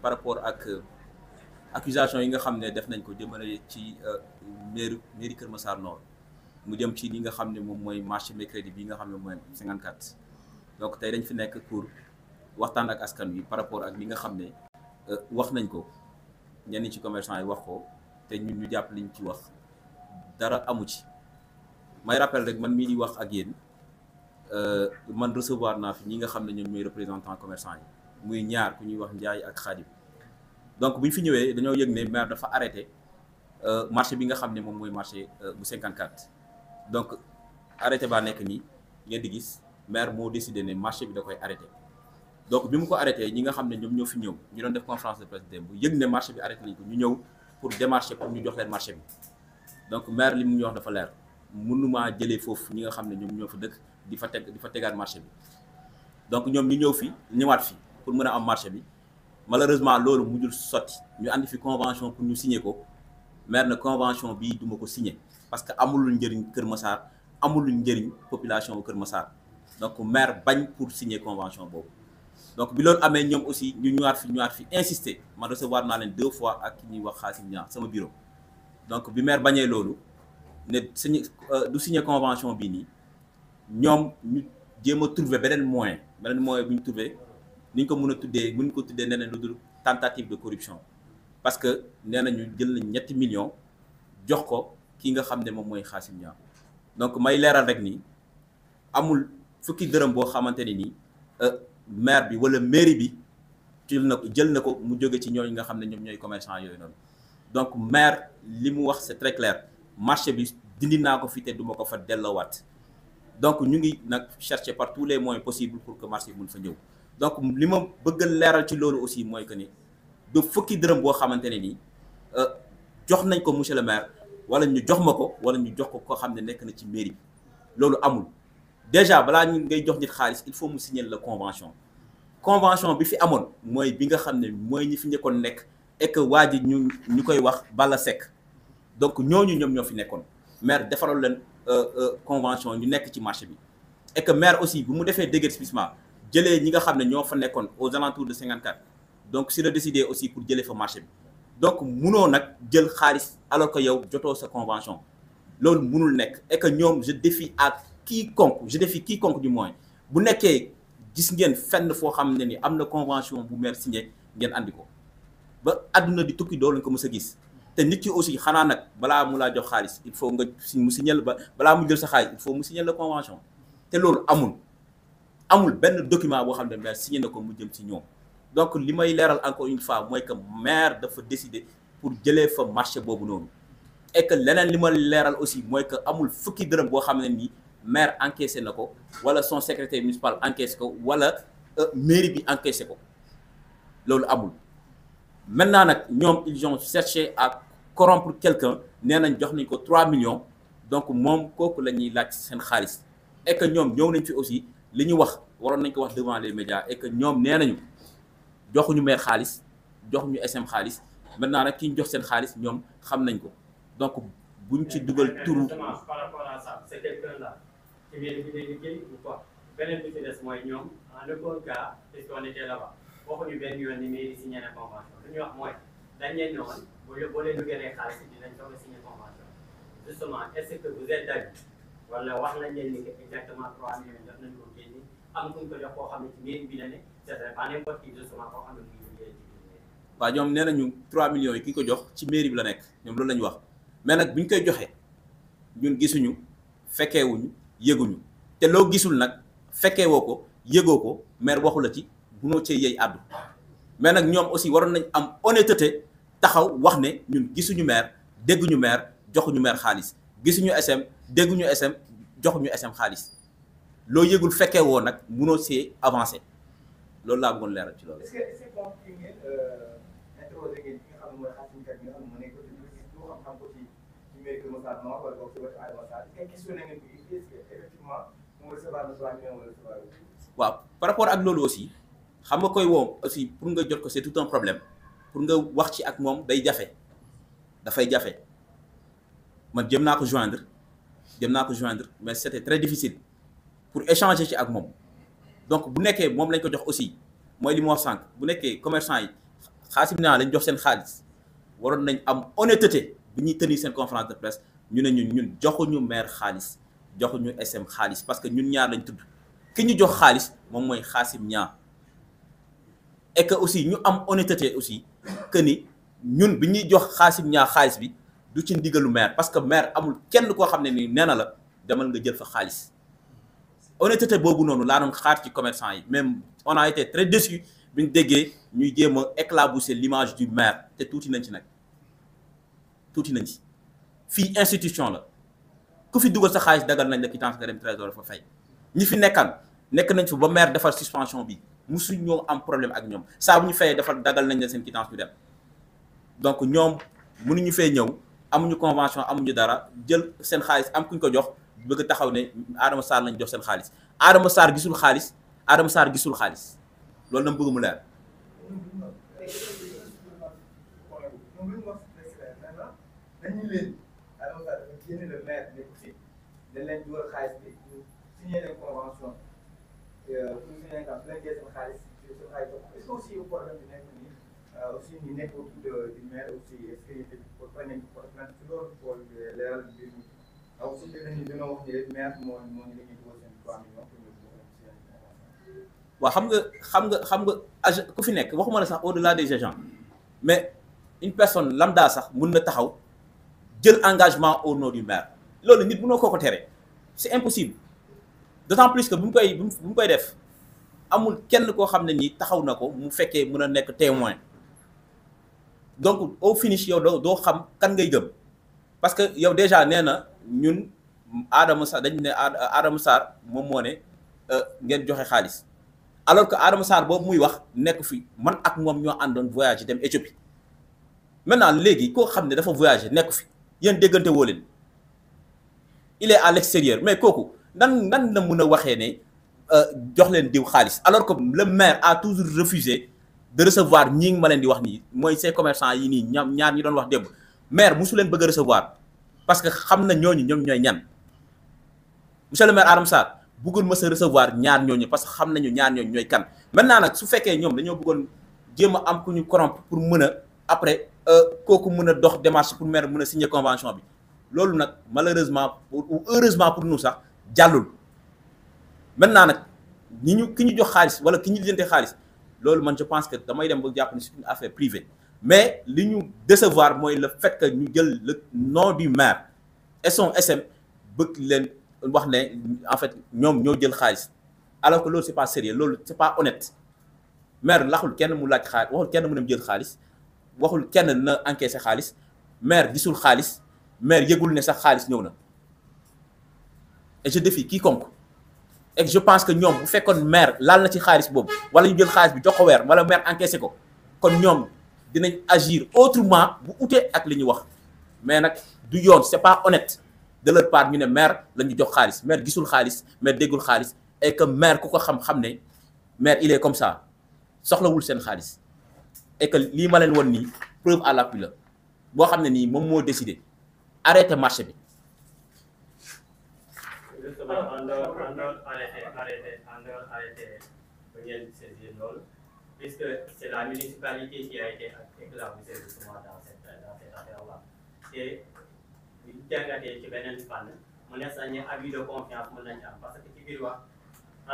par rapport ak accusation yi nga xam ne def nañ ko jëmale ci mairie Kër Massar Nord mu jëm ci li nga xam ne moom mooy marché mercredi bi nga xam ne mooy 54. donc tey dañ fi nekk pour waxtaan ak askan wi par rapport ak li nga xam ne wax nañ ko ñenn ci commerçant yi wax ko te ñun ñu jàpp liñ ci wax dara amu ci. may rappel rek man mii di wax ak yéen man recevoir naa fi ñi nga xam ne ñoom ñooy représentant commerçant yi muy ñaar ku ñuy wax Ndiaye ak Khadim. donc bu ñu fi ñëwee dañoo yëg ne maire dafa arrêté marché bi nga xam ne moom mooy marché bu 54. donc arrêté baa nekk nii ngeen di gis maire moo décidé ne marché bi da koy arrêté. donc bi mu ko arrêté ñi nga xam ne ñoom ñoo fi ñëw ñu doon def conférence de presse démb bu yëg ne marché bi arrêté nañ ko ñu ñëw pour démarcher pour ñu jox leen marché bi. donc maire li mu ñu wax dafa leer mënumaa jëlee foofu ñi nga xam ne ñoom ñoo fa dëkk di fa tegaat marché bi. donc ñoom ñu ñëw fi ñëwaat fi pour mën a am marché bi. malheureusement loolu mujjul sotti ñu andi fi convention pour ñu signer ko maire na convention bii duma ko signer parce que amul njëriñ Kër Massar amul njëriñ population bu Kër Massar donc maire bañ pour signer convention boobu. donc bi loolu amee ñoom aussi ñu ñëwaat fi insister ma recevoir naa leen 2 fois ak ki ñuy wax Xaasim Niang sama bureau. donc bi maire bañee loolu ne du signer convention bii nii ñoom ñu jéem a trouver beneen moyen bu ñu trouver ni ñu ko mën a tuddee mën ko tuddee nee nañ lu dul tentative de corruption parce que nee nañu jël nañ 7 millions jox ko ki nga xam ne moom mooy Xaasim Niang. donc may leeral rek nii amul fukki dërëm boo xamante ni nii maire bi wala mairie bi jël na ko mu jóge ci ñooñu nga xam ne ñoom ñooy commerçant yooyu noonu. donc maire li mu wax c'est très clair marché bi dindi naa ko fi te duma ko fa delloowaat donc ñu ngi nag chercher par tous les moyens possibles pour que marché bi mun fa ñëw. donc li ma bëgg leeral ci loolu aussi mooy que ni du fukki dërëm boo xamante ne nii jox nañ ko monsieur le maire wala ñu jox ma ko wala ñu jox ko koo xam ne nekk na ci mairie bi loolu amul. déjà balaa ñu ngay jox nit xaalis il faut mu signer la convention bi fi amoon mooy bi nga xam ne mooy ñi fi njëkkoon nekk et que waa ji ñu koy wax Balla Seck donc ñooñu ñoom ñoo fi nekkoon maire defaral leen convention ñu nekk ci marché bi et que maire aussi bu mu defee déguerpissement jëlee ñi nga xam ne ñoo fa nekkoon aux alentours de 54 donc si la décidé aussi pour jëlee fa marché bi donc munoo nag jël xaalis alors que yow jotoo sa convention loolu munul nekk et que ñoom je défie quiconque du moins bu nekkee gis ngeen fenn foo xam ne ni am na convention bu maire signé ngeen andi ko ba àdduna di tukki doo lañ ko mës a gis te nit ki aussi xanaa nag balaa mu laa jox xaalis il faut nga mu signé balaa mu jël sa xaalis il faut mu signé la convention te loolu amul benn document boo xam ne maire signé na ko mu jëm ci ñoom. donc li may leeral encore une fois mooy que maire dafa décider pour jëlee fa marché boobu noonu et que leneen li ma leeral aussi mooy que amul fukki dërëm boo xam ne nii maire encaissé na ko wala son secrétaire municipal encaissé ko wala mairie bi encaissé ko loolu amul. maintenant nag ñoom ils ont cherché à corrompre quelqu'un nee nañ jox nañ ko 3 millions donc moom kooku la ñuy laaj seen xaalis et que ñoom ñëw nañ fi aussi li ñu wax waroon nañ ko wax devant les médias et que ñoom nee nañu joxuñu maire xaalis joxuñu SM xaalis maintenant nag ki ñu jox seen xaalis ñoom xam nañ ko donc buñ ci dugal turu. par rapport à ça c'est quelqu'un là ci mairie bi day liggéey ou quoi beneen bi ci des mooy ñoom en aucun cas puisqu'on était là-bas waxuñu benn yoon ni mairie signé na convention li ñuy wax mooy dañ leen ne woon boo leen dugalee xaalis dinañ soog a signé convention justement est-ce que vous êtes d'accord wala wax nañ leen ni que exactement 3 millions def nañ ko génne am kuñ ko jox koo xam ne ci mairie bi la ne c'est pas n'importe qui justement koo xam ne mu ngi liggéey ci biir. waaw ñoom nee nañu 3 millions yi ki ko jox ci mairie bi la nekk ñoom loolu la ñu wax mais nag bu ñu koy joxee ñun gisuñu fekkeewuñu yëguñu te loo gisul nag fekkeewoo ko yëgoo ko maire waxu la ci bunoo cee yey àddu mais nag ñoom aussi waroon nañ am honnêteté taxaw wax ne ñun gisuñu maire dégguñu maire joxuñu maire xaalis gisuñu SM dégguñu SM joxuñu SM xaalis loo yëgul fekkeewoo nag munoo see avancé loolu laa bëggoon leeral ci loolu. est-ce que compris ngeen interroger ngeen ki nga xam ne mooy Xaasim Niang bi nga xam ne moo nekk lu xam ko ci mairie Kër Massar Nord wala boog ci wetu Adama Sarr est-ce que questionné ngeen ko est-ce que effectivement mu recevoir na 3 millions wala recevoir. waaw par rapport ak loolu aussi xam nga koy woo aussi pour nga jot ko c'est tout un problème pour nga wax ci ak moom day jafe dafay jafe man jëm naa ko joindre mais c'était très difficile pour échanger ci ak moom donc bu nekkee moom lañ ko jox aussi mooy li mu wax sànq bu nekkee commerçant yi Xaasim Niang lañ jox seen xaalis waroon nañ am honnêteté bi ñuy tenir seen conférence de presse ñu ne ñun joxuñu maire xaalis joxuñu SM xaalis parce que ñun ñaar lañ tudd ki ñu jox xaalis moom mooy Xaasim Niang et que aussi ñu am honnêteté aussi que ni ñun bi ñuy jox Xaasim Niang xaalis bi du ci ndigalu maire parce que maire amul kenn koo xam ne ni nee na la demal nga jël fa xaalis honnêteté boobu noonu laa doon xaar ci commerçant yi même on a été très déçus bi ñu déggee ñuy jéem a éclabousser l'image du maire te tuuti nañ ci nag tuuti nañ ci fii institution la ku fi dugal sa xaalis dagal nañ la quittance nga dem trésor fa fay ñi fi nekk nañ fa ba maire defar suspension bi musuñ ñoo am problème ak ñoom saa bu ñu fayee defar dagal nañ la seen quittance ñu dem donc ñoom mënuñu fee ñëw amuñu convention amuñu dara jël seen xaalis am kuñ ko jox bëgg taxaw ne Adama Sarr lañ jox seen xaalis Adama Sarr gisul xaalis Adama Sarr gisul xaalis loolu na bëgg mu leer. dañu leen Adama Sarr dafa génne le maire nekk fi dañ leen dugal xaalis bi ñu signé leen convention pour signé leen quand leen jël seen xaalis est-ce que aussi problème bi nekk nii aussi ñu nekk autour du maire aussi est-ce que pour bañ nañ ko porte ci loolu pour leeral mbir mi aussi dañu dañoo wax ni maire moo ñu dañuy dugal seen 3 millions pour ñu dugal seen convention. waaw xam nga agent ku fi nekk waxuma la sax au-delà des agents mais une personne lambda sax mun na taxaw jël engagement au nom du maire loolu nit mënoo koo ko tere c'est impossible d'autant plus que bu mu koy def amul kenn koo xam ne nii taxaw na ko mu fekkee mën a nekk témoin donc au finish yow doo xam kan ngay gëm parce que yow déjà nee na ñun Adama Sarr dañ ne Adama Sarr moom moo ne ngeen joxe xaalis alors que Adama Sarr boobu muy wax nekk fi man ak moom ñoo àndoon voyage dem Éthiopie maintenant léegi koo xam ne dafa voyager nekk fi yéen déggante woo leen il est à l'extérieur mais kooku nan la mën a waxee ne jox leen diw xaalis alors que le maire a toujours refusé de recevoir ñi ma leen di wax nii mooy ces commerçants yi nii ñaar ñi doon wax démb maire musu leen bëgg a recevoir parce que xam na ñooñu ñoom ñooy ñan monsieur le maire Adama Sarr bëggul ma sa recevoir ñaar ñooñu parce que xam nañu ñaar ñooñu ñooy kan maintenant nag su fekkee ñoom dañoo bëggoon jéem a am ku ñu corrompre pour mën a après kooku mën a dox démarche pour maire mën a signer convention bi loolu nag malheureusement ou heureusement pour nous sax jàllul maintenant nag ki ñu jox xaalis wala ki ñu lijjante xaalis loolu man je pense que damay dem ba jàpp ne c'est une affaire privée mais li ñu décevoir mooy le fait que ñu jël le nom du maire et son SM bëgg leen wax ne en fait ñoom ñoo jël xaalis alors que loolu c'est pas sérieux loolu c'est pas honnête maire laxul kenn mu laaj xaalis waxul kenn mu dem jël xaalis waxul kenn na encaissé xaalis maire gisul xaalis maire yëgul ne sax xaalis ñëw na et je défie quiconque et je pense que ñoom bu fekkoon maire laal na ci xaalis boobu wala ñu jël xaalis bi jox ko weer wala maire encaissé ko kon ñoom dinañ agir autrement bu utee ak li ñu wax mais nag du yoon c'est pas honnête de leur part ñu ne maire la ñu jox xaalis maire gisul xaalis maire déggul xaalis et que maire ku ko xam ne maire il est comme ça soxlawul seen xaalis et que lii ma leen woon nii preuve à l'appui la boo xam ne nii moom moo décidé arrêter marché bi. justement en dehors arrêter ba ngeen saisir loolu puisque c'est la municipalité qui a été éclaboussée justement dans cette affaire-là et bu ñu jàngatee ci beneen fànn mu ne sax ñu abus de confiance mën nañu am parce que ci biir wax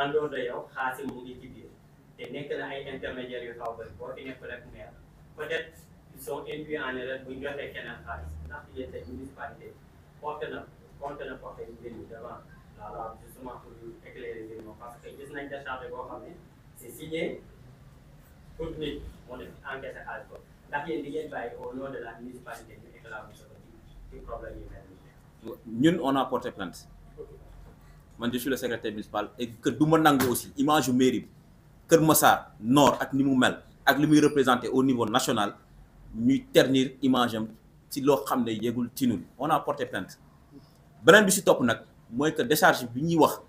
en dehors de yow Xaasim mu ngi ci biir te nekk na ay intermédiaires yu xaw bëri boo fi nekk rek maire peut-être ils sont induits en erreur bu ñu joxee keneen xaalis ndax il était municipalité porté na mbir mi devant la loi justement pour éclairer mbir mi parce que gis nañ décharge boo xam ne c'est signé pour nit moo def encaissé xaalis ko ndax yéen di ngeen bàyyi au nom de la municipalité ñu éclabousser ko ci problème yi mel nii. ñun on a porté plainte man je suis le secrétaire municipal et que du ma nangu aussi image yu mairie bi Kër Massar Nord ak ni mu mel ak li muy représenté au niveau national ñuy ternir image am ci loo xam ne yegul ci ñun on a porté plainte beneen bi si topp nag mooy que décharge bi ñuy wax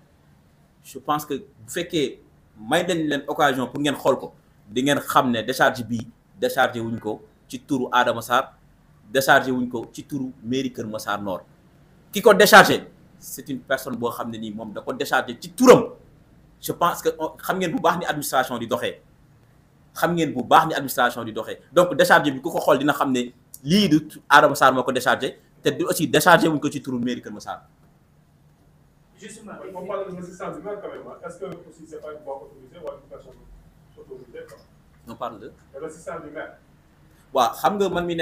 je pense que bu fekkee may dañ leen occasion pour ngeen xool ko di ngeen xam ne décharge bii déchargé wuñ ko ci turu Adama Sarr déchargé wuñ ko ci turu mairie Kër Massar Nord ki ko déchargé c'est une personne boo xam ne nii moom da ko déchargé ci turam je pense que xam ngeen bu baax ni administration di doxee xam ngeen bu baax ni administration di doxee donc décharge bi ku ko xool dina xam ne lii du Adama Sarr moo ko déchargé te du aussi déchargé wuñ ko ci turu mairie Kër Massar. Justement, on parle de l'assistance du maire quand même. Est-ce que aussi c'est pas une voie autorisée ou une personne autorisée quoi? On parle de l'assistance du maire. waaw xam nga man mi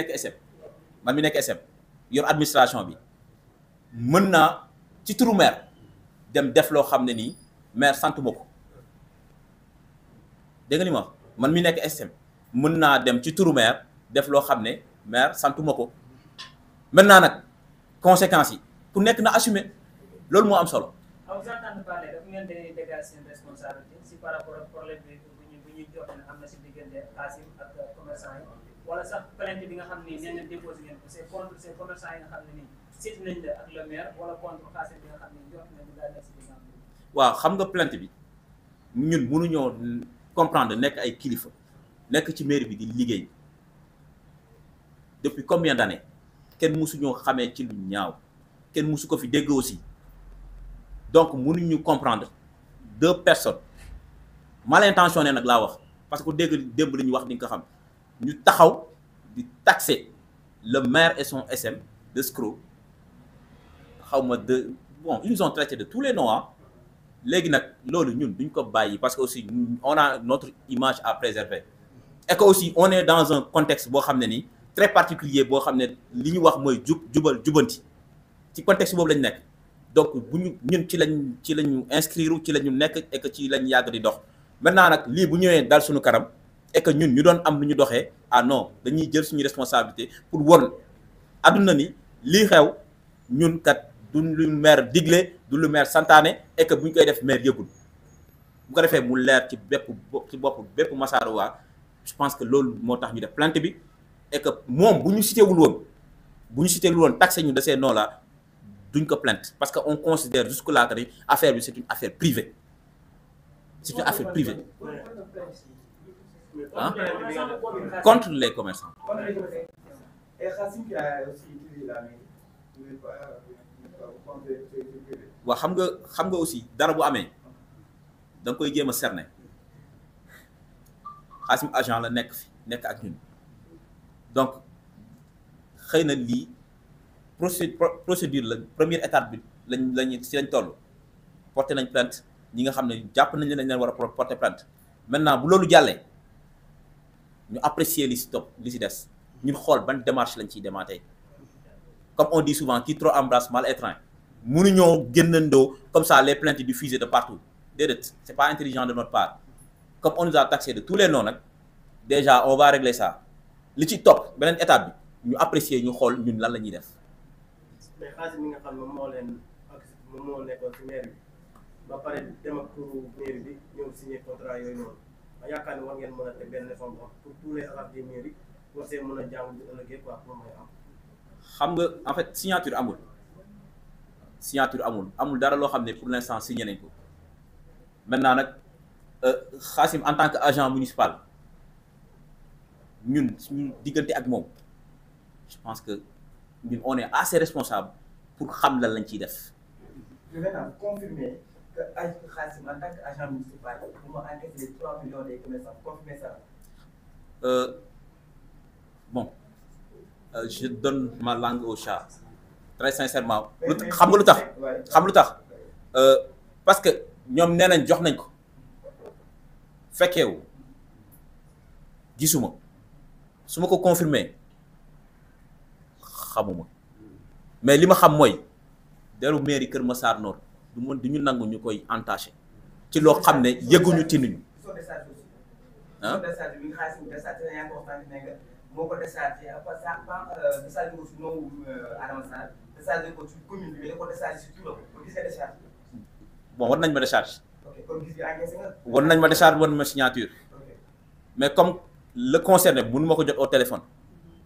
nekk SM yor administration bi mën naa ci turu maire dem def loo xam ne nii maire sant ma ko dégg nga li ma wax man mi nekk SM mën naa dem ci turu maire def loo xam ne maire santu ma ko maintenant nag conséquences yi ku nekk na assumer loolu moo am solo. waaw vous entendez parler daf ngeen di dégager seen responsabilité si par rapport ak problème bi bu ñuy joxe ne am na si diggante Xaasim ak commerçant yi wala sax plainte bi nga xam ni nee na déposé ngeen ko c'est contre ces commerçants yi nga xam ne nii seeti nañ la ak le maire wala contre Xaasim bi nga xam ne jot nañu daal nekk si diggante bi. waaw xam nga plainte bi ñun mënuñoo comprendre nekk ay kilifa nekk ci mairie bi di liggéey depuis combien d'années kenn mësuñoo xamee ci lu ñaaw kenn mësu ko fi dégg aussi. donc mënuñu comprendre deux personnes mal intentionnées nag laa wax parce que ku dégg démb li ñu wax di nga ko xam ñu taxaw di taxer le maire et son SM d'escroc xaw ma de bon ils nous ont traité de tous les noms léegi nag loolu ñun duñ ko bàyyi parce que aussi on a notre image à préserver et que aussi on est dans un contexte boo xam ne nii très particulier boo xam ne li ñu wax mooy jubanti ci contexte boobu lañ nekk. donc bu ñu ñun ci lañu inscrire ci la ñu nekk et que ci lañ yàgg di dox maintenant nag lii bu ñëwee dal suñu kanam et que ñun ñu doon am lu ñu doxee ah non dañuy jël suñu responsabilité pour won adduna ni lii xew ñun kat du lu maire digle du lu maire santaane et que bu ñu koy def maire yëgul bu ko defee mu leer ci bopp bépp Massarowa je pense que loolu moo tax ñu def plainte bi et que moom bu ñu cité wul woon taxé ñu de ces noms là duñ ko plainte parce que on considère jusque là que affaire bi c'est une affaire privée ah contre les commerçants. waaw xam nga aussi dara bu amee da nga koy jéem a cerner Xaasim agent la nekk ak ñun donc xëy na lii procédure la première étape bi lañ toll porté nañ plainte ñi nga xam ne jàpp nañ leen war a porter plainte maintenant bu loolu jàllee ñu apprécier li si topp li si des ñun xool ban démarche lañ ciy démarrer comme on dit souvent qui trop embrasse mal étreint mënuñoo génnandoo comme ça les plaintes diffusées de partout déedéet c'est pas intelligent de notre part comme on nous a taxé de tous les noms nag déjà on va régler ça li ci topp beneen étape bi ñu apprécier ñu xool ñun lan la ñuy def. mais Xaasim mi nga xam ne moom moo nekkoon ci maire bi ba pare dem ak turu maire bi ñëw signé contrat yooyu noonu ma yaakaar ne war ngeen mën a teg benn réforme pour tous les agents des mairies war see mën a jàng bu ëllëgee quoi pour mooy am. xam nga en fait signature amul dara loo xam ne pour l'instant signé nañ ko maintenant nag Xaasim en tant que agent municipal ñun suñu diggante ak moom je pense que ñun on est assez responsable pour xam lan lañ ciy def. je vais confirmer que Xaasim en tant que agent municipal bu ma encaissé les 3 millions des commerçants confirmer ça. Bon je donne ma langue au chat très sincèrement. xam nga lu tax parce que ñoom nee nañ jox nañ ko fekkeewu gisuma su ma ko confirmer xamuma mais li ma xam mooy deru mairie Kër Massar Nord du ñu nangu ñu koy entaché ci loo xam ne yëguñu tinuñu ah moo ko déchargé parce que déchargé ko si noowu Adama Sarr déchargé ko si commune bi da ko déchargé si turam kon gis nga décharge. bon war nañ ma décharge. ok kon gis nga encaissé nga. war nañ ma décharge war nañ ma signature. mais comme le concerné mënu ma ko jot au téléphone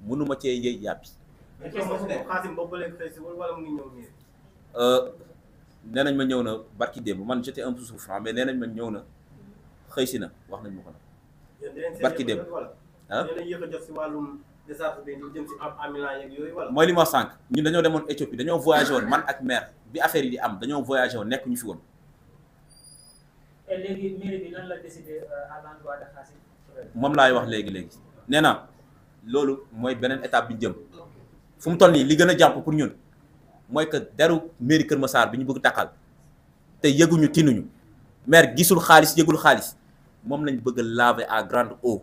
mënu ma cee yëy yàppi. Xaasim boobu ba léegi xëy si wala mu ngi ñëw nii. nee nañ ma ñëw na barki démb man j'étais un peu souffrant mais nee nañ ma ñëw na xëy si na wax nañ ma ko nag. barki démb ah mooy li ma wax sànq ñun dañoo demoon Éthiopie dañoo voyagé woon man ak maire bi affaire yi di am dañoo voyagé woon nekk ñu fi woon. et léegi mairie bi nan la décidé à l'endroit de Xaasim. moom laay wax léegi nee na loolu mooy beneen étape bi ñu jëm fu mu toll nii li gën a jàmp pour ñun mooy que deru mairie Kër Massar bi ñu bëgg takkal te yëguñu tinuñu maire gisul xaalis yëgul xaalis moom lañ bëgg a laver à grande eau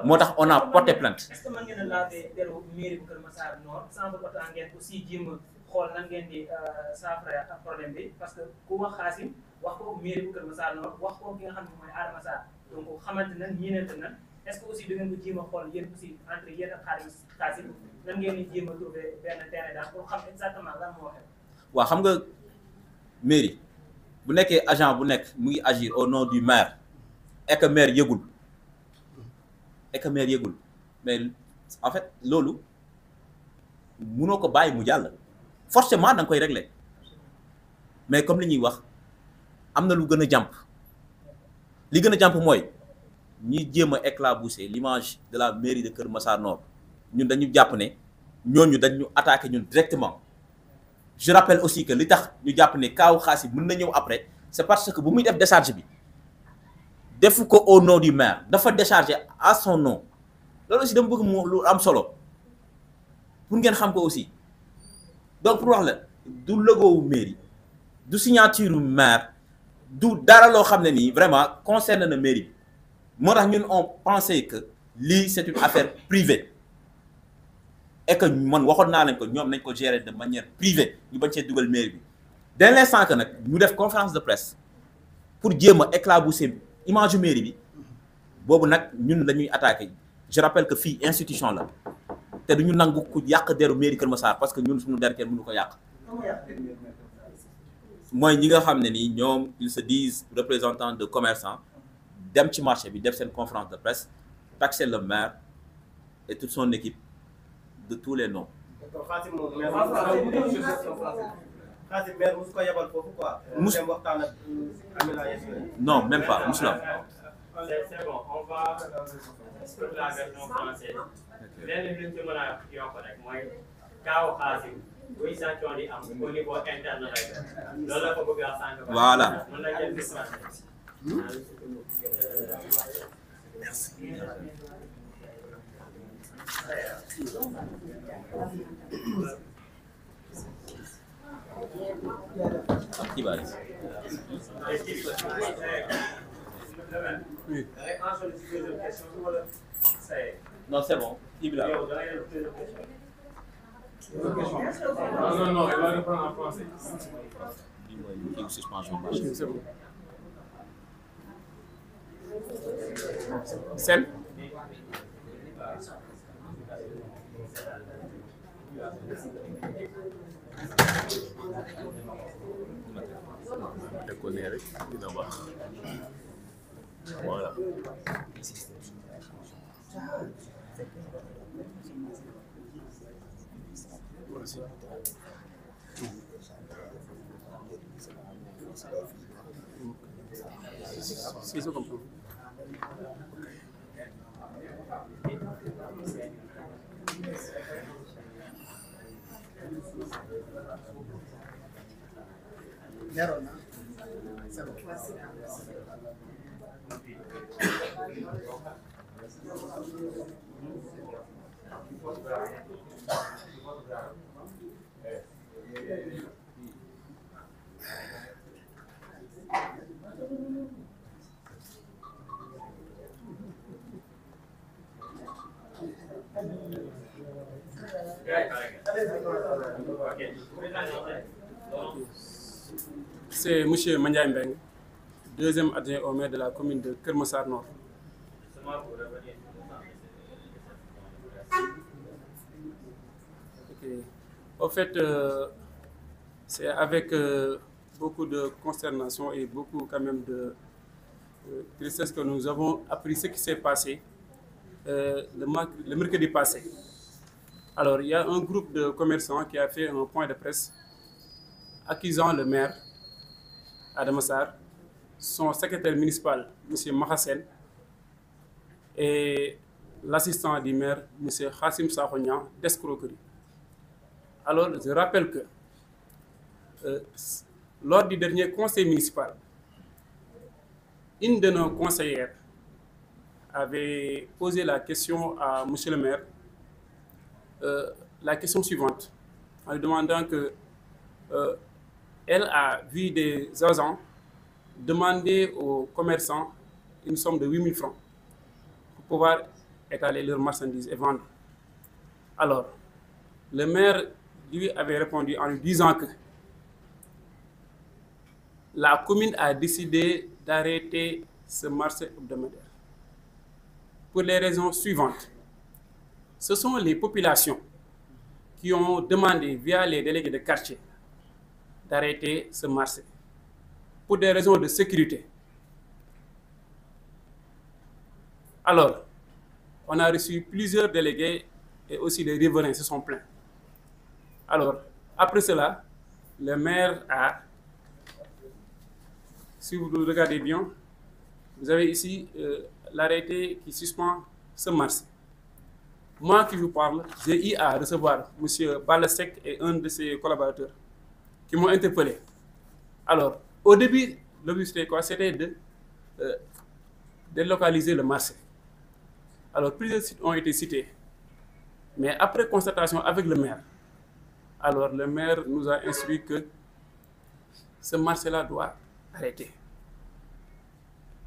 moo tax on a porté plainte. est-ce que mën ngeen a laver deru mairie bu Kër Massar Nord sans pour autant ngeen aussi jéem a xool nan ngeen di saafara ak problème bi parce que ku wax Xaasim wax ko mairie bu Kër Massar Nord wax ko ki nga xam ne mooy Adama Sarr donc xamante na ñeenante na est-ce que aussi da ngeen ko jéem a xool yéen aussi entre yéen ak Xaasim nan ngeen di jéem a trouver benn terrain daal pour xam exactement lan moo waxee. waaw xam nga mairie bu nekkee agent bu nekk mu ngi agir au nom du maire et que maire yëgul mais en fait loolu mënoo ko bàyyi mu jàll forcément da nga koy régler mais comme li ñuy wax am na lu gën a jàmp li gën a jàmp mooy ñi jéem a éclabousser l'image de la mairie de Kër Massar Nord ñun dañu jàpp ne ñooñu dañu attaqué ñun directement. Je rappelle aussi que li tax ñu jàpp ne kaaw Xaasim mën na ñëw après c'est parce que bu muy def décharge bi defu ko au nom du maire dafa décharger à son nom loolu aussi dama bëgg mu lu am solo pour ngeen xam ko aussi donc pour wax la du logo wu mairie du signature wu maire du dara loo xam ne nii vraiment concerne na mairie bi moo tax ñun on pensait que lii c'est une affaire privée et que man waxoon naa leen ko ñoom nañ ko gérer de manière privée ñu bañ cee dugal mairie bi dès l'instant que nag ñu def conférence de presse pour jéem a éclabousser image mairie bi boobu nag ñun la ñuy attaquer je rappelle que fii institution la te du ñu nangu ku yàq deru mairie Kër Massar parce que ñun suñu der kenn mënu ko yàq mooy ñi nga xam ne nii ñoom ils se disent représentants de commerçants dem ci marché bi def seen conférence de presse taxer le maire et toute son équipe de tous les noms. Xaasim moom Xaasim maire mosu ko yebal foofu quoi. dem waxtaan ak Amina Yassine. non même pas musula. C'est bon, on va sur la version française. Lenn luñ ci mën a yokk rek mooy kaaw Xaasim buy sanction di am au niveau interne rek loolu la ko bëgg a sànq. Voilà. mën na jël bis merci. Non, c'est bon. Non, il va reprendre en français. C'est bon. Celle. Voilà. Si, je comprends. C'est M. Mandiaye Mbeng, deuxième adjoint au maire de la commune de Kër Massar Nord. Okay. Au fait, c'est avec beaucoup de consternation et beaucoup quand même de tristesse que nous avons appris ce qui s'est passé le mercredi passé. Alors, il y a un groupe de commerçants qui a fait un point de presse accusant le maire Adama Sarr, son secrétaire municipal, M. Mahassen, et l'assistant du maire, M. Xaasim Sakho d'escroquerie. Alors, je rappelle que lors du dernier conseil municipal, une de nos conseillères avait posé la question à monsieur le maire, la question suivante, en lui demandant que elle a vu des agents demander aux commerçants une somme de 8 000 francs pour pouvoir étaler leurs marchandises et vendre. Alors, le maire lui avait répondu en lui disant que la commune a décidé d'arrêter ce marché hebdomadaire pour les raisons suivantes. Ce sont les populations qui ont demandé via les délégués de quartier d'arrêter ce marché pour des raisons de sécurité. Alors, on a reçu plusieurs délégués et aussi les riverains se sont plaints. Alors, après cela, le maire a, si vous regardez bien, vous avez ici l'arrêté qui suspend ce marché. Moi qui vous parle, j'ai eu à recevoir M. Balasek et un de ses collaborateurs qui m'ont interpellé. Alors, au début, l'objectif c'était quoi? C'était de délocaliser le marché. Alors, plusieurs sites ont été cités. Mais après constatation avec le maire, alors le maire nous a instruit que ce marché-là doit arrêter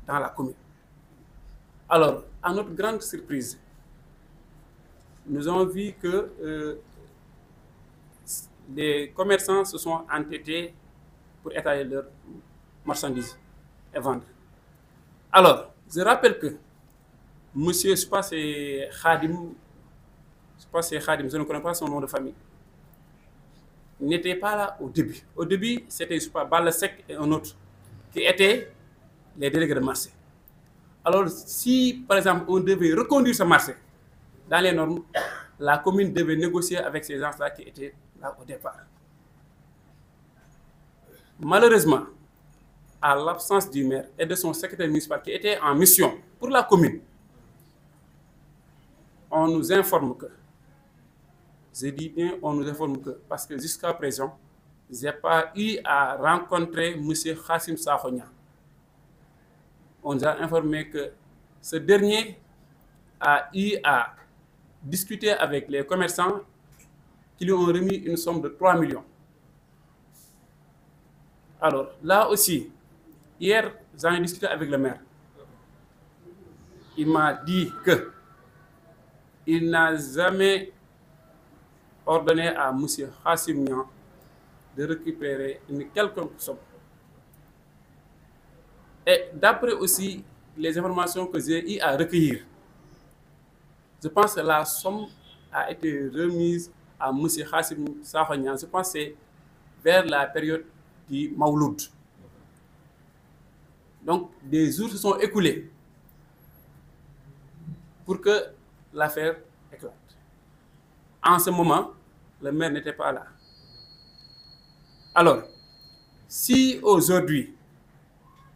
dans la commune. Alors, à notre grande surprise, nous avons vu que les commerçants se sont entêtés pour étaler leurs marchandises et vendre. Alors, je rappelle que monsieur, je pense c'est Khadim, je ne connais pas son nom de famille, n'était pas là au début. Au début, c'était Balasek et un autre qui étaient les délégués de marché. Alors, si par exemple on devait reconduire ce marché dans les normes, la commune devait négocier avec ces gens-là qui étaient là au départ. Malheureusement, à l'absence du maire et de son secrétaire municipal qui était en mission pour la commune, on nous informe que, je dis bien on nous informe que, parce que jusqu'à présent, je n'ai pas eu à rencontrer M. Khassim Sakho. On nous a informé que ce dernier a eu à discuter avec les commerçants qui lui ont remis une somme de 3 millions. Alors, là aussi, hier, j'en ai discuté avec le maire. Il m'a dit que il n'a jamais ordonné à M. Khassim Niang de récupérer une quelconque somme. Et d'après aussi les informations que j'ai eu à recueillir, je pense que la somme a été remise à M. Khassim Sakho Niang. Je pense que c'est vers la période du Mawloud. Donc, des jours se sont écoulés pour que l'affaire éclate. En ce moment, le maire n'était pas là. Alors, si aujourd'hui,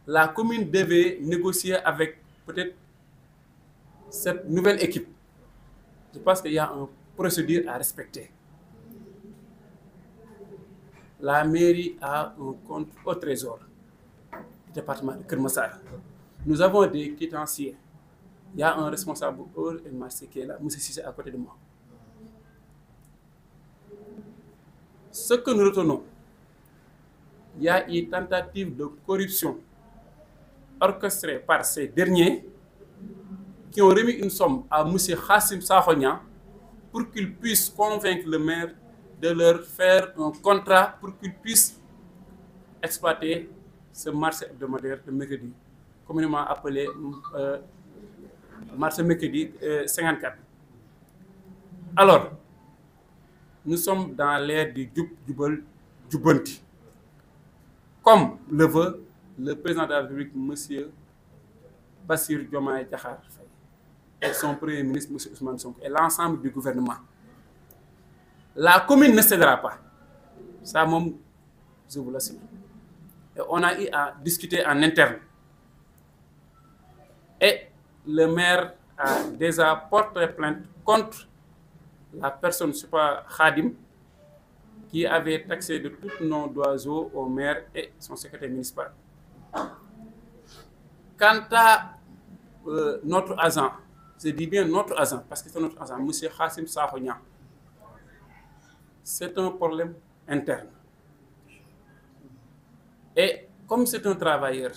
la commune devait négocier avec peut-être cette nouvelle équipe, je pense qu'il y a une procédure à respecter. La mairie a un compte au trésor du département de Keur Massar. Nous avons des quitanciers. Il y a un responsable hors et marché qui est là, M. Cissé, à côté de moi. Ce que nous retenons, il y a une tentative de corruption orchestrée par ces derniers qui ont remis une somme à M. Khassim Sakho Niang pour qu'il puisse convaincre le maire de leur faire un contrat pour qu'ils puissent exploiter ce marché hebdomadaire de mercredi, communément appelé marché mercredi 54. Alors, nous sommes dans l'ère du Djoub Djoubal Djoubanti. Comme le veut le président de la République, M. Bassirou Diomaye Diakhar Faye, et son premier ministre, M. Ousmane Sonko, et l'ensemble du gouvernement. La commune ne cédera pas. Ça, je vous l'assure. Et on a eu à discuter en interne. Et le maire a déjà porté plainte contre la personne, je ne sais pas, Khadim, qui avait taxé de tout nom d'oiseaux au maire et son secrétaire municipal. Quant à notre agent, je dis bien notre agent, parce que c'est notre agent, M. Khassim Sakho Niang, c'est un problème interne. Et comme c'est un travailleur,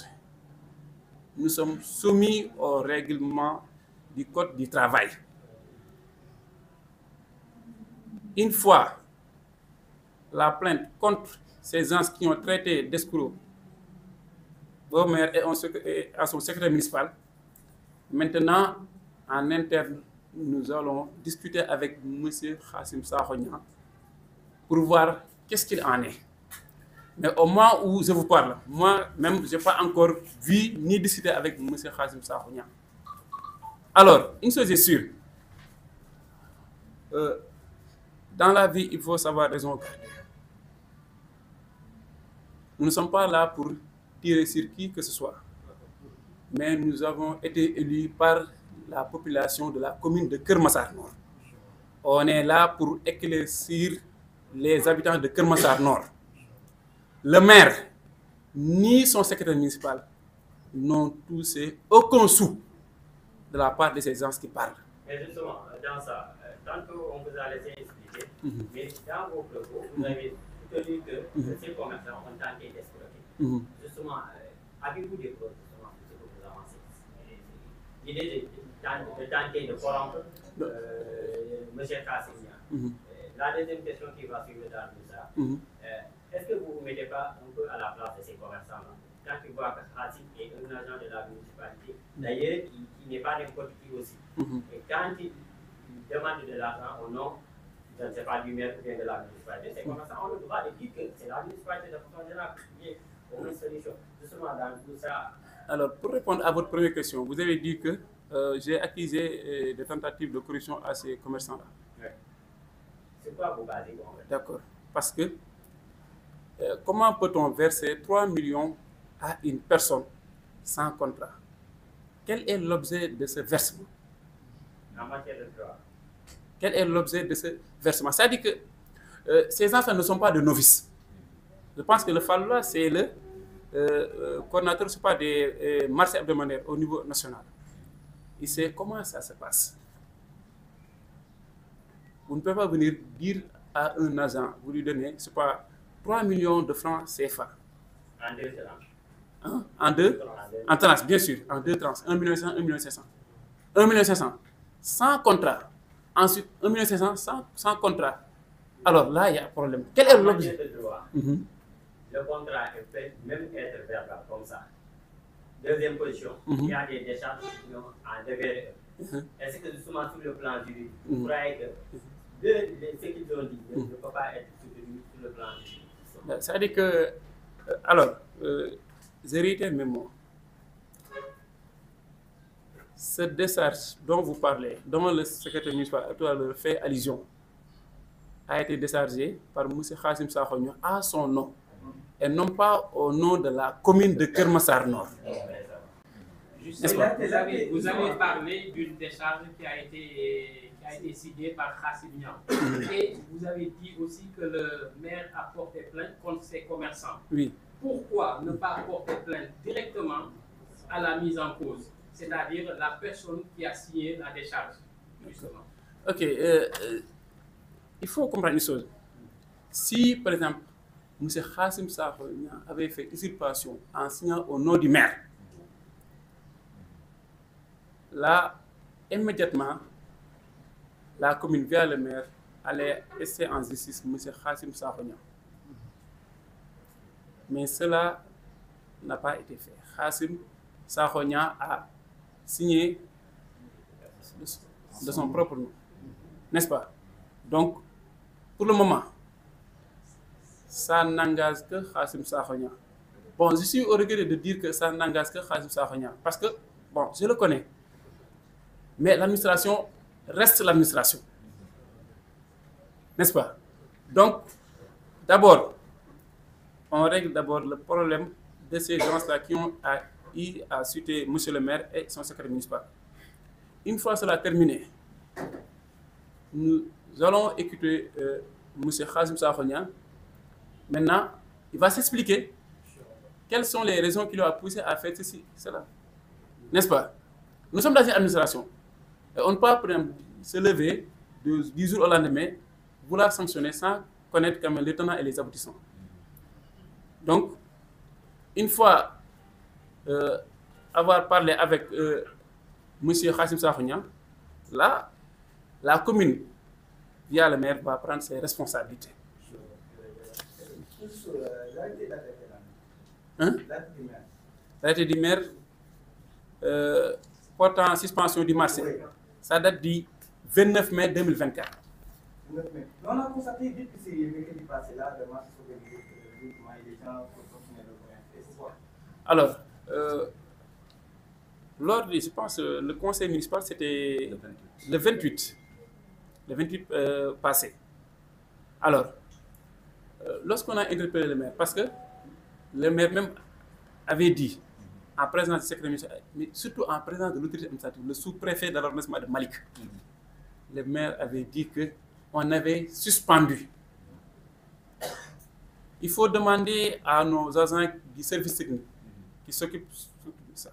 nous sommes soumis au règlement du Code du travail. Une fois la plainte contre ces gens qui ont traité d'escrocs au maire et à son secrétaire municipal, maintenant, en interne, nous allons discuter avec M. Khassim Sakho Niang pour voir qu'est-ce qu'il en est. Mais au moment où je vous parle, moi-même, je n'ai pas encore vu ni discuté avec M. Khassim Sakho Niang. Alors, une chose est sûre, dans la vie, il faut savoir raison garder. Nous ne sommes pas là pour tirer sur qui que ce soit. Mais nous avons été élus par la population de la commune de Keur Massar Nord. On est là pour éclaircir les habitants de Keur Massar Nord. Le maire, ni son secrétaire municipal, n'ont touché aucun sou de la part de ces gens qui parlent. Mais justement, dans ça, tantôt on vous a laissé expliquer, mais dans vos propos, vous avez soutenu que ces commerçants ont tenté d'escroquer. Justement, avez-vous des preuves justement de ce que vous avancez? L'idée de tenter de corrompre M. Khassim Niang. La deuxième question qui va suivre dans tout ça, est-ce que vous ne vous mettez pas un peu à la place de ces commerçants-là? Quand ils voient que Khassim est un agent de la municipalité, d'ailleurs, qui n'est pas n'importe qui aussi. Et quand il demande de l'argent au nom, je ne sais pas, du maire ou bien de la municipalité, ces commerçants ont le droit de dire que c'est la municipalité de façon générale qui est au une solution. Justement, dans tout ça. Alors, pour répondre à votre première question, vous avez dit que j'ai accusé des tentatives de corruption à ces commerçants-là. Oui. C'est quoi vos bases? D'accord. Parce que comment peut-on verser 3 millions à une personne sans contrat? Quel est l'objet de ce versement? En matière de droit. Quel est l'objet de ce versement? C'est-à-dire que ces enfants ne sont pas de novices. Je pense que le Fallois, c'est le coordinateur des marchés hebdomadaires au niveau national. Il sait comment ça se passe. Vous ne pouvez pas venir dire à un agent, vous lui donnez, c'est pas 3 millions de francs CFA. En deux tranches. Hein? En deux? En tranches, bien sûr. En deux tranches. 1 million 100, 1 million 500. 1 million 500. Sans contrat. Ensuite, 1 million 500 sans contrat. Alors là, il y a un problème. Quel est l'objet? Le contrat peut même être verbal comme ça. Deuxième position, il y a des décharges qui sont en devoir. Est-ce que justement sur le plan juridique, vous croyez que ce qu'ils ont dit ne peut pas être soutenu sur le plan juridique? C'est-à-dire que, alors, je réitère mes mots. Cette décharge dont vous parlez, dont le secrétaire municipal fait allusion, a été déchargée par M. Khassim Sakho Niang à son nom, et non pas au nom de la commune de Keur Massar Nord. Justement, vous avez parlé d'une décharge qui a été signée par Khassim Niang. Et vous avez dit aussi que le maire a porté plainte contre ses commerçants. Oui. Pourquoi ne pas porter plainte directement à la mise en cause, c'est-à-dire la personne qui a signé la décharge, justement? Ok. Il faut comprendre une chose. Si, par exemple, M. Khassim Sakho Niang avait fait usurpation en signant au nom du maire, là, immédiatement, la commune, via le maire, allait essayer en justice M. Khassim Sakho Niang. Mais cela n'a pas été fait. Khassim Sakho Niang a signé de son propre nom. N'est-ce pas? Donc, pour le moment, ça n'engage que Khassim Sakho Niang. Bon, je suis au regret de dire que ça n'engage que Khassim Sakho Niang. Parce que, bon, je le connais. Mais l'administration reste l'administration. N'est-ce pas? Donc, d'abord, on règle d'abord le problème de ces gens-là qui ont eu à citer M. le maire et son secrétaire municipal. Une fois cela terminé, nous allons écouter M. Khassim Sakho Niang. Maintenant, il va s'expliquer quelles sont les raisons qui l'ont poussé à faire ceci, cela. N'est-ce pas? Nous sommes dans une administration. Et on ne peut pas, par exemple, se lever du jour au lendemain, vouloir sanctionner sans connaître quand même les tenants et les aboutissants. Donc, une fois avoir parlé avec M. Khassim Safounia, là, la commune, via le maire, va prendre ses responsabilités. Hein? L'arrêté du maire portant suspension du marché, ça date du 29 mai 2024. On a constaté depuis que c'est mercredi passé là, de marche organisée, les gens pour fonctionner le commerce. Alors, lors de, je pense, le conseil municipal, c'était le 28 passé. Alors, lorsqu'on a interpellé le maire, parce que le maire même avait dit, en présence du secrétaire municipal, mais surtout en présence de l'autorité administrative, le sous-préfet de l'arrondissement de Malik, le maire avait dit qu'on avait suspendu. Il faut demander à nos agents du service technique qui s'occupent de ça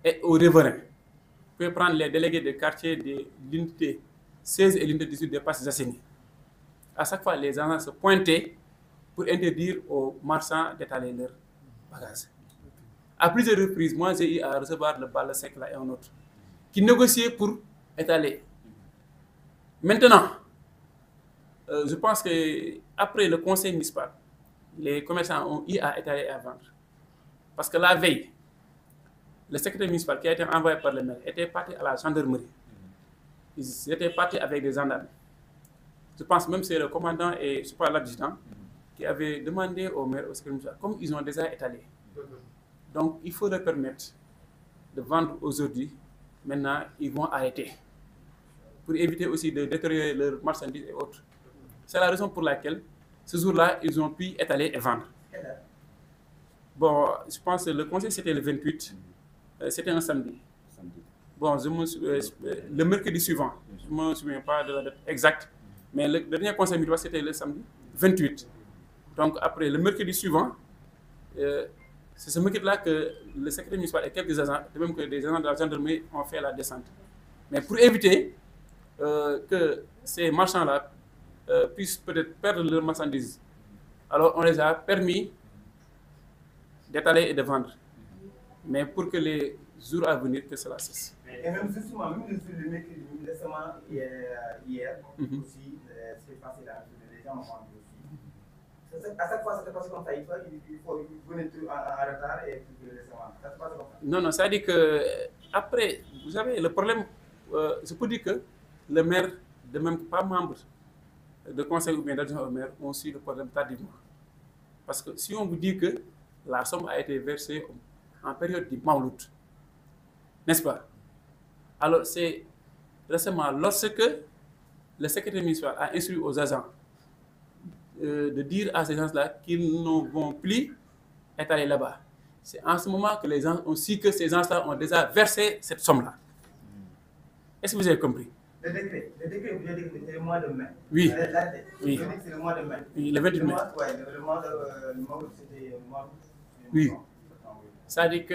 et aux riverains. Vous pouvez prendre les délégués de quartier de l'unité 16 et l'unité 18 des Passes Assainies. À chaque fois, les agents se pointaient pour interdire aux marchands d'étaler leurs bagages. À plusieurs reprises, moi j'ai eu à recevoir le bal sec là et un autre qui négociait pour étaler. Maintenant, je pense qu'après le conseil municipal, les commerçants ont eu à étaler et à vendre. Parce que la veille, le secrétaire municipal qui a été envoyé par le maire était parti à la gendarmerie. Ils étaient partis avec des gendarmes. Je pense même que c'est le commandant et je parle l'adjudant qui avait demandé au maire, au secrétaire municipal, comme ils ont déjà étalé. Donc, il faut leur permettre de vendre aujourd'hui. Maintenant, ils vont arrêter. Pour éviter aussi de détériorer leurs marchandises et autres. C'est la raison pour laquelle, ce jour-là, ils ont pu étaler et vendre. Bon, je pense que le conseil, c'était le 28. C'était un samedi. Bon, le mercredi suivant, je ne me souviens pas de la date exacte, mais le dernier conseil municipal, c'était le samedi 28. Donc, après, le mercredi suivant, c'est ce mercredi-là que le secrétaire municipal et quelques agents, de même que des agents de la gendarmerie, ont fait la descente. Mais pour éviter que ces marchands-là puissent peut-être perdre leurs marchandises, alors on les a permis d'étaler et de vendre. Mais pour que les jours à venir, que cela cesse. Et même justement, même le mercredi, récemment, hier aussi, c'est passé là, les gens m'ont vendu aussi. À chaque fois, ça se passe comme ça. Il faut venir en retard et puis le récemment. Ça se passe comme ça. Non, non, ça dit que après, vous savez, le problème, je peux dire que le maire, de même pas membre de conseil ou bien d'adjoint au maire, ont su le problème tardivement. Parce que si on vous dit que la somme a été versée en période de Mawlud, n'est-ce pas? Alors, c'est récemment, lorsque le secrétaire municipal a instruit aux agents de dire à ces gens-là qu'ils ne vont plus étaler là-bas, c'est en ce moment que les gens ont su que ces gens-là ont déjà versé cette somme-là. Est-ce que vous avez compris? Le décret, vous avez dit que c'est le mois de mai. Oui. Oui. C'est le mois de mai. Oui, le 28 mai. Oui, le mois de c'était le mois de oui. Ça dit que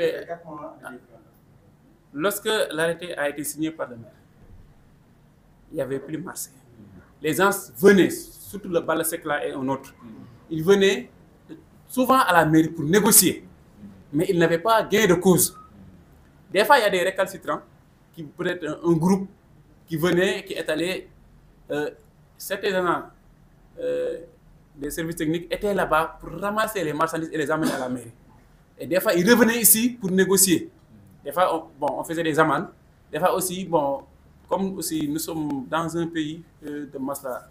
lorsque l'arrêté a été signé par le maire, il n'y avait plus de marché. Les gens venaient, surtout le Balasek là et un autre, ils venaient souvent à la mairie pour négocier, mais ils n'avaient pas gain de cause. Des fois, il y a des récalcitrants, qui peut-être un groupe qui venait, qui est allé, certains gens des services techniques étaient là-bas pour ramasser les marchandises et les amener à la mairie. Et des fois, ils revenaient ici pour négocier. Des fois, on faisait des amendes. Des fois aussi, bon, comme aussi nous sommes dans un pays de masla,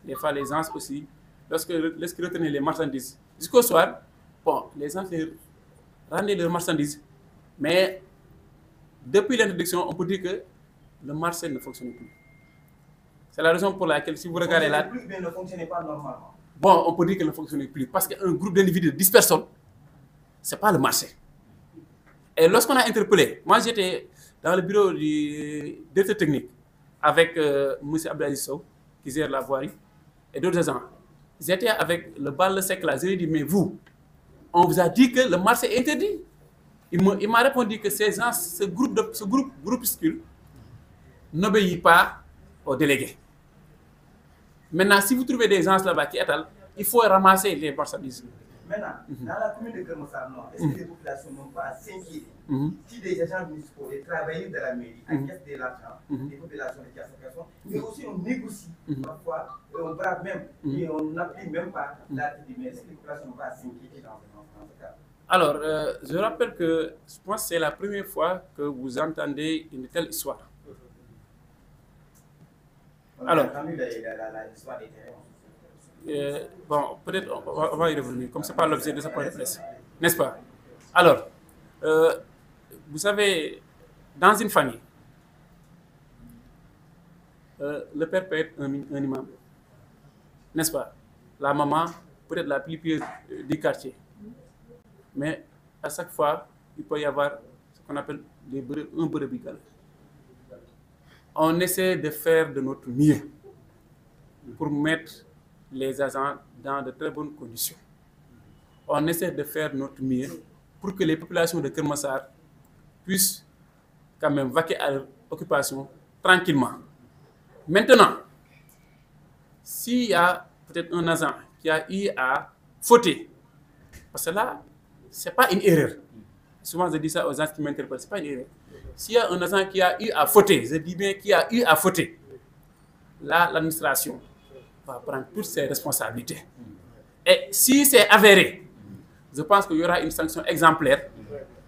des fois les gens aussi, lorsqu'ils retenaient les marchandises, jusqu'au soir, bon, les gens rendaient leurs marchandises. Mais depuis l'introduction, on peut dire que le marché ne fonctionne plus. C'est la raison pour laquelle, si vous regardez là... Le plus ne fonctionnait pas normalement. Bon, on peut dire qu'il ne fonctionne plus. Parce qu'un groupe d'individus de 10 personnes, ce n'est pas le marché. Et lorsqu'on a interpellé, moi j'étais dans le bureau du directeur technique avec M. Abdelaziz Sow, qui gère la voirie, et d'autres agents. J'étais avec le bal sec là, je lui ai dit, mais vous, on vous a dit que le marché est interdit. il m'a répondu que ce groupuscule n'obéit pas aux délégués. Maintenant, si vous trouvez des gens là-bas qui étalent, il faut ramasser les marchandises. Maintenant, dans la commune de Keur Massar Nord, est-ce que les populations n'ont pas à s'inquiéter si des agents municipaux, des travailleurs de la mairie encaissent de l'argent, des populations de tierces personnes, mais aussi on négocie parfois, on brave même, et on n'applique même pas l'article du maire. Est-ce que les populations n'ont pas à s'inquiéter dans ce cas? Alors, je rappelle que je pense que c'est la première fois que vous entendez une telle histoire. Alors, l'histoire des terrains. bon, peut-être on va y revenir, comme ce n'est pas l'objet de ce point de presse, n'est-ce pas? Alors, vous savez, dans une famille, le père peut être un imam, n'est-ce pas? La maman peut être la plus pieuse du quartier. Mais à chaque fois, il peut y avoir ce qu'on appelle un brebis galeux. On essaie de faire de notre mieux pour mettre les agents dans de très bonnes conditions. On essaie de faire notre mieux pour que les populations de Keur Massar puissent quand même vaquer à leur occupation tranquillement. Maintenant, s'il y a peut-être un agent qui a eu à fauter, parce que là, ce n'est pas une erreur. Souvent, je dis ça aux gens qui m'interpellent, ce n'est pas une erreur. S'il y a un agent qui a eu à fauter, je dis bien qui a eu à fauter, là, l'administration va prendre toutes ses responsabilités. Et si c'est avéré, je pense qu'il y aura une sanction exemplaire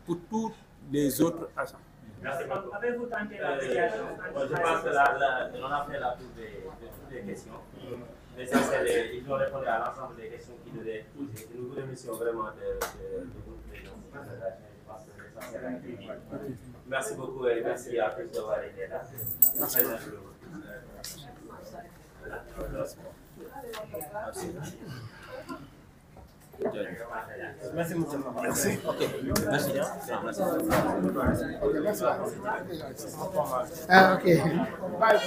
pour tous les autres agents. Merci beaucoup. Avez-vous tenté la médiation? Je pense que là, on a fait la tour de toutes les questions. L'essentiel, ils ont répondu à l'ensemble des questions qui devaient être posées. Nous vous remercions vraiment de votre présence. Je pense que l'essentiel a été dit. Merci beaucoup et merci à tous d'avoir été là. Merci. Merci, monsieur. Merci. Ok. Merci. Ah, ok. Voilà.